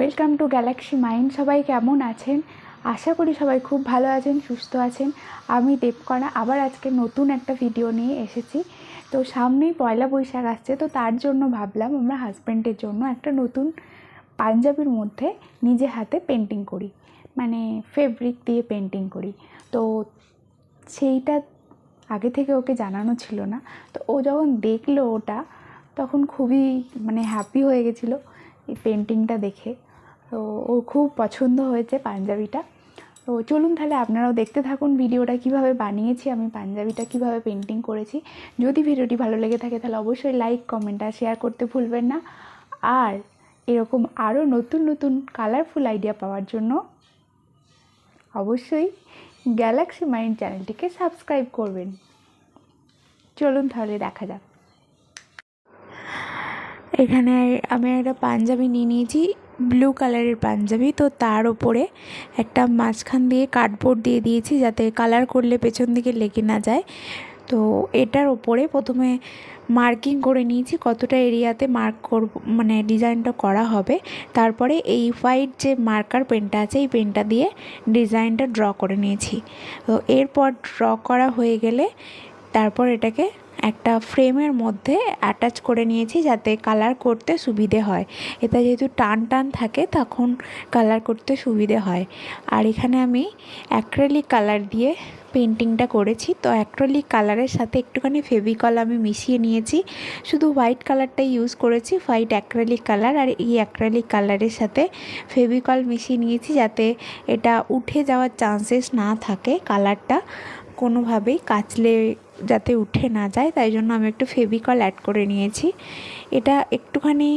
Welcome to Galaxy mind. সবাই কেমন আছেন? আশা করি সবাই খুব ভালো আছেন, সুস্থ আছেন। আমি দেবকণা আবার আজকে নতুন একটা ভিডিও নিয়ে এসেছি। তো সামনেই পয়লা বৈশাখ আসছে, তো তার জন্য ভাবলাম আমরা হাজব্যান্ডের জন্য একটা নতুন পাঞ্জাবির মধ্যে নিজে হাতে পেন্টিং করি, মানে ফেব্রিক দিয়ে পেন্টিং করি। তো সেইটা আগে থেকে ওকে জানানো ছিল না। তো ও যখন দেখলো ওটা, তখন খুবই হ্যাপি হয়ে গেছিলো এই পেন্টিংটা দেখে। তো ওর খুব পছন্দ হয়েছে পাঞ্জাবিটা। তো চলুন তাহলে আপনারাও দেখতে থাকুন ভিডিওটা, কিভাবে বানিয়েছি আমি পাঞ্জাবিটা, কিভাবে পেন্টিং করেছি। যদি ভিডিওটি ভালো লেগে থাকে তাহলে অবশ্যই লাইক, কমেন্ট আর শেয়ার করতে ভুলবেন না। আর এরকম আরও নতুন নতুন কালারফুল আইডিয়া পাওয়ার জন্য অবশ্যই গ্যালাক্সি মাইন্ড চ্যানেলটিকে সাবস্ক্রাইব করবেন। চলুন তাহলে দেখা যাক। এখানে আমি একটা পাঞ্জাবি নিয়ে নিয়েছি, ব্লু কালারের পাঞ্জাবি। তো তার ওপরে একটা মাঝখান দিয়ে কার্ডবোর্ড দিয়ে দিয়েছি যাতে কালার করলে পেছন দিকে লেগে না যায়। তো এটার ওপরে প্রথমে মার্কিং করে নিয়েছি কতটা এরিয়াতে মার্ক করব, ডিজাইনটা করা হবে। তারপরে এই হোয়াইট যে মার্কার পেনটা আছে, এই পেনটা দিয়ে ডিজাইনটা ড্র করে নিয়েছি। তো এরপর ড্র করা হয়ে গেলে তারপর এটাকে একটা ফ্রেমের মধ্যে অ্যাটাচ করে নিয়েছি যাতে কালার করতে সুবিধে হয়। এটা যেহেতু টান টান থাকে তখন কালার করতে সুবিধে হয়। আর এখানে আমি অ্যাক্রিলিক কালার দিয়ে পেন্টিংটা করেছি। তো অ্যাক্রিলিক কালারের সাথে একটুখানি ফেভিকল আমি মিশিয়ে নিয়েছি, শুধু হোয়াইট কালারটাই ইউজ করেছি, হোয়াইট অ্যাক্রিলিক কালার। আর এই অ্যাক্রিলিক কালারের সাথে ফেভিকল মিশিয়ে নিয়েছি যাতে এটা উঠে যাওয়ার চান্সেস না থাকে, কালারটা কোনোভাবেই কাচলে যাতে উঠে না যায়, তাই জন্য আমি একটু ফেভিকল অ্যাড করে নিয়েছি। এটা একটুখানি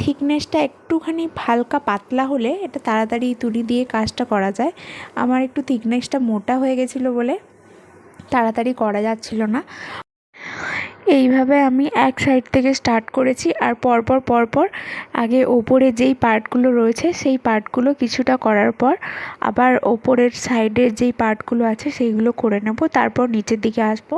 থিকনেসটা একটুখানি হালকা পাতলা হলে এটা তাড়াতাড়ি তুলি দিয়ে কাজটা করা যায়। আমার একটু থিকনেসটা মোটা হয়ে গেছিলো বলে তাড়াতাড়ি করা যাচ্ছিল না। এইভাবে আমি এক সাইড থেকে স্টার্ট করেছি, আর পরপর আগে ওপরে যেই পার্টগুলো রয়েছে সেই পার্টগুলো কিছুটা করার পর আবার ওপরের সাইডের যেই পার্টগুলো আছে সেইগুলো করে নেব, তারপর নিচের দিকে আসবো।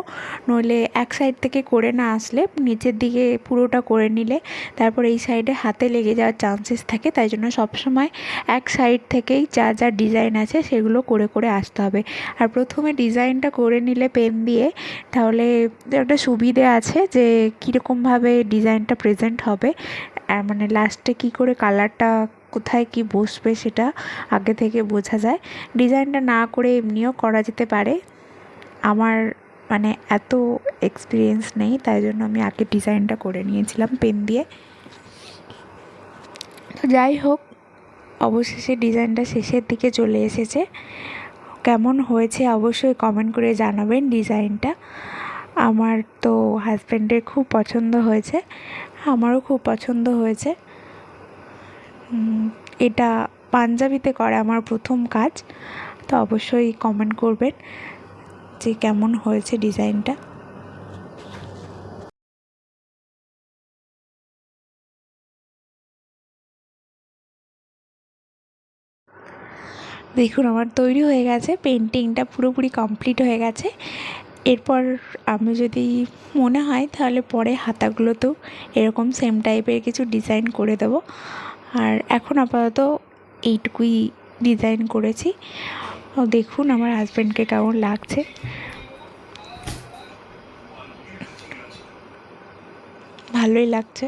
নইলে এক সাইড থেকে করে না আসলে নিচের দিকে পুরোটা করে নিলে তারপর এই সাইডে হাতে লেগে যাওয়ার চান্সেস থাকে, তাই জন্য সবসময় এক সাইড থেকেই যা যা ডিজাইন আছে সেগুলো করে করে আসতে হবে। আর প্রথমে ডিজাইনটা করে নিলে পেন দিয়ে তাহলে একটা সুবিধে আছে যে কীরকমভাবে ডিজাইনটা প্রেজেন্ট হবে, লাস্টে কি করে কালারটা কোথায় কি বসবে সেটা আগে থেকে বোঝা যায়। ডিজাইনটা না করে এমনিও করা যেতে পারে, আমার এত এক্সপিরিয়েন্স নেই, তাই জন্য আমি আগে ডিজাইনটা করে নিয়েছিলাম পেন দিয়ে। তো যাই হোক, অবশেষে ডিজাইনটা শেষের দিকে চলে এসেছে। কেমন হয়েছে অবশ্যই কমেন্ট করে জানাবেন ডিজাইনটা। আমার তো হাজব্যান্ডের খুব পছন্দ হয়েছে, আমারও খুব পছন্দ হয়েছে। এটা পাঞ্জাবিতে করা আমার প্রথম কাজ, তো অবশ্যই কমেন্ট করবেন যে কেমন হয়েছে ডিজাইনটা। দেখুন আমার তৈরি হয়ে গেছে, পেন্টিংটা পুরোপুরি কমপ্লিট হয়ে গেছে। এরপর আমি যদি মনে হয় তাহলে পরে হাতাগুলোতেও এরকম সেম টাইপের কিছু ডিজাইন করে দেব। আর এখন আপাতত এইটুকুই ডিজাইন করেছি। দেখুন আমার হাজব্যান্ডকে কেমন লাগছে। ভালোই লাগছে।